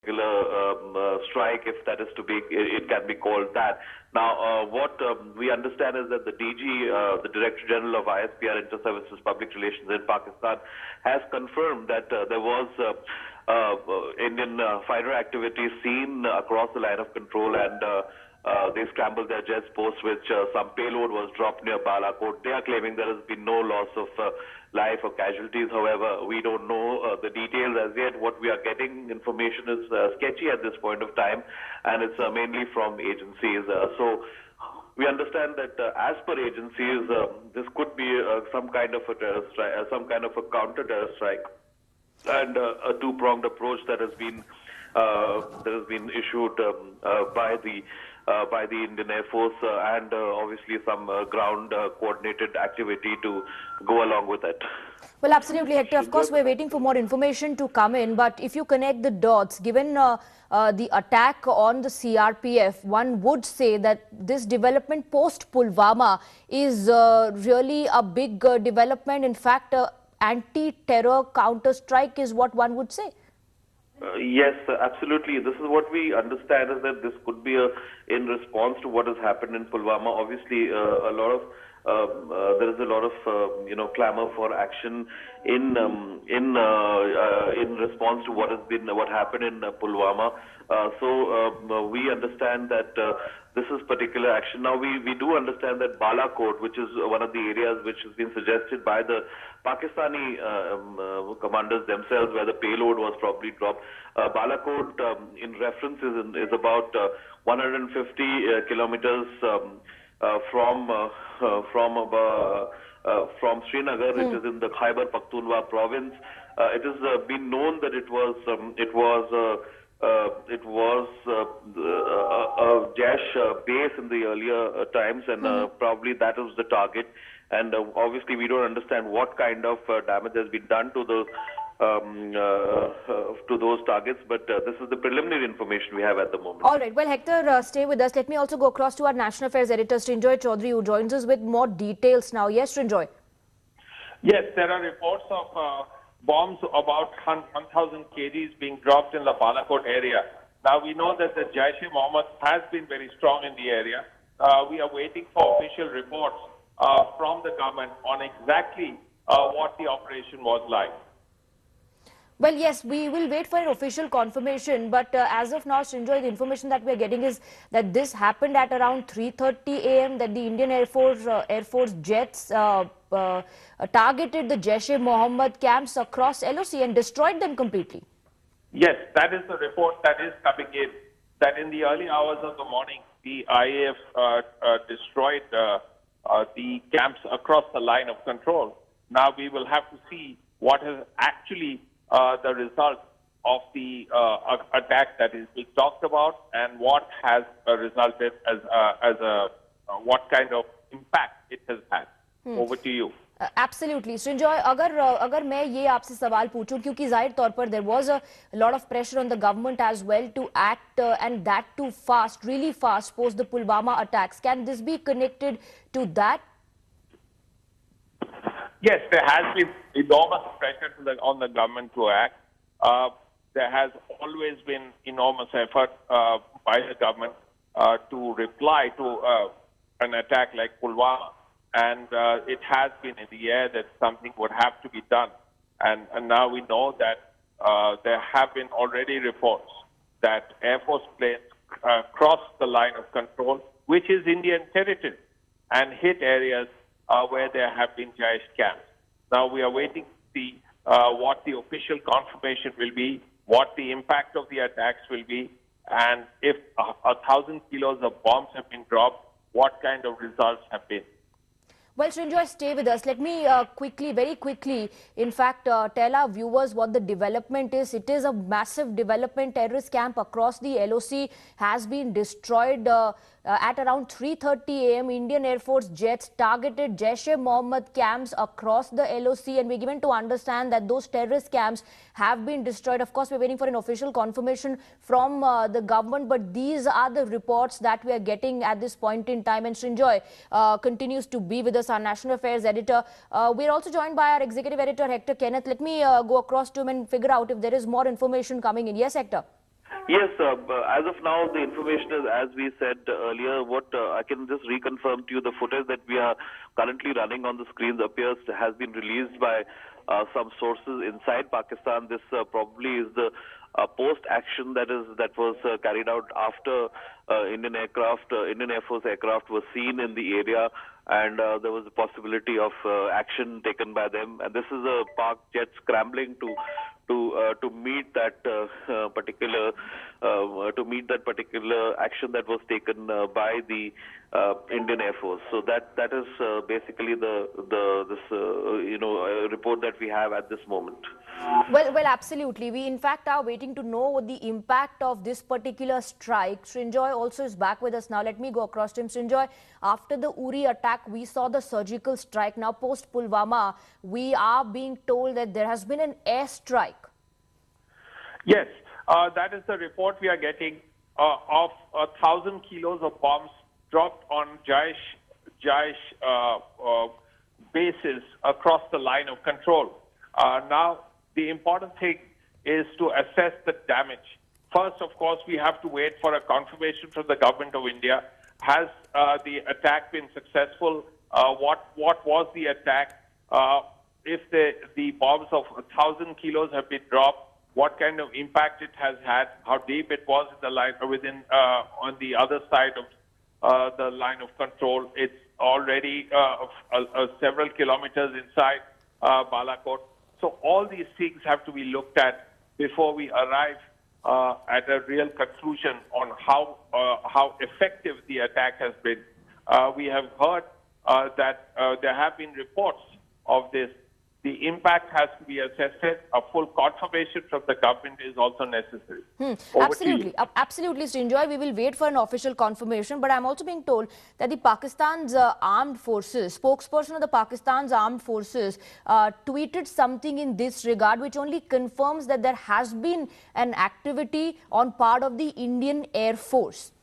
particular strike, if that is to be, it can be called that. Now, what we understand is that the DG, the Director General of ISPR, Inter-Services Public Relations in Pakistan, has confirmed that there was Indian fighter activity seen across the line of control, and they scrambled their jets, post which some payload was dropped near Balakot. They are claiming there has been no loss of life or casualties. However, we don't know the details as yet. What we are getting information is sketchy at this point of time, and it's mainly from agencies. So we understand that as per agencies, this could be some kind of a terrorist strike, some kind of a counter-terror strike, and a two-pronged approach that has been issued by the Indian Air Force, and obviously some ground coordinated activity to go along with it. Well, absolutely, Hector. Of course, we're waiting for more information to come in. But if you connect the dots, given the attack on the CRPF, one would say that this development post-Pulwama is really a big development. In fact, anti-terror counter-strike is what one would say. Yes, absolutely. This is what we understand, is that this could be in response to what has happened in Pulwama. Obviously, there is a lot of clamor for action in response to what happened in Pulwama. So we understand that this is particular action. Now we do understand that Balakot, which is one of the areas which has been suggested by the Pakistani commanders themselves, where the payload was probably dropped. Balakot, in reference, is about 150 kilometers from Srinagar. It is in the Khyber Pakhtunkhwa province. It has been known that it was a Jaish base in the earlier times, and probably that was the target. And obviously, we don't understand what kind of damage has been done to those targets, but this is the preliminary information we have at the moment. All right. Well, Hector, stay with us. Let me also go across to our National Affairs editor, Srinjoy Chaudhary, who joins us with more details now. Yes, Srinjoy. Yes, there are reports of bombs about 1,000 kgs being dropped in the Balakot area. Now, we know that the Jaish-e-Mohammed has been very strong in the area. We are waiting for official reports from the government on exactly what the operation was like. Well, yes, we will wait for an official confirmation, but as of now, Srinjoy, the information that we are getting is that this happened at around 3:30 a.m. that the Indian Air Force jets targeted the Jaish-e-Mohammed camps across LoC and destroyed them completely. Yes, that is the report that is coming in, that in the early hours of the morning, the IAF destroyed the camps across the line of control. Now we will have to see what has actually the result of the attack that is being talked about, and what has resulted as what kind of impact it has had. Over to you. Absolutely, Srinjoy. अगर मैं ये आपसे सवाल पूछूं, क्योंकि जाहिर तौर पर there was a lot of pressure on the government as well to act and that too fast, really fast, post the Pulwama attacks. Can this be connected to that? Yes, there has been enormous pressure on the government to act. There has always been enormous effort by the government to reply to an attack like Pulwama. And it has been in the air that something would have to be done. And now we know that there have been already reports that Air Force planes crossed the line of control, which is Indian territory, and hit areas where there have been Jaish camps. Now we are waiting to see what the official confirmation will be, what the impact of the attacks will be, and if 1,000 kilos of bombs have been dropped, what kind of results have been. Well, Srinjoy, stay with us. Let me very quickly, in fact, tell our viewers what the development is. It is a massive development. Terrorist camp across the LoC has been destroyed at around 3:30 a.m. Indian Air Force jets targeted Jaish-e-Mohammed camps across the LoC, and we're given to understand that those terrorist camps have been destroyed. Of course, we're waiting for an official confirmation from the government, but these are the reports that we are getting at this point in time. And Srinjoy continues to be with us, our National Affairs editor. We're also joined by our executive editor, Hector Kenneth. Let me go across to him and figure out if there is more information coming in. Yes, Hector. Yes, as of now, the information is as we said earlier. What I can just reconfirm to you, the footage that we are currently running on the screens appears has been released by some sources inside Pakistan. This probably is the post-action that was carried out after Indian Air Force aircraft was seen in the area, and there was a possibility of action taken by them. And this is a Pak jet scrambling to meet that particular action that was taken by the Indian Air Force. So that is basically this report that we have at this moment. Well, absolutely. We in fact are waiting to know what the impact of this particular strike. Srinjoy also is back with us now. Let me go across to him. Srinjoy, after the Uri attack, we saw the surgical strike. Now, post Pulwama, we are being told that there has been an airstrike. Yes, that is the report we are getting of 1,000 kilos of bombs dropped on Jaish bases across the line of control. Now, the important thing is to assess the damage. First, of course, we have to wait for a confirmation from the government of India. Has the attack been successful? What was the attack? If the bombs of 1,000 kilos have been dropped, what kind of impact it has had, how deep it was in the line, on the other side of the line of control. It's already several kilometers inside Balakot. So all these things have to be looked at before we arrive at a real conclusion on how effective the attack has been. We have heard that there have been reports of this. The impact has to be assessed. A full confirmation from the government is also necessary. Absolutely. Absolutely, Srinjoy. We will wait for an official confirmation. But I'm also being told that the Pakistan's armed forces, spokesperson of the Pakistan's armed forces, tweeted something in this regard, which only confirms that there has been an activity on part of the Indian Air Force.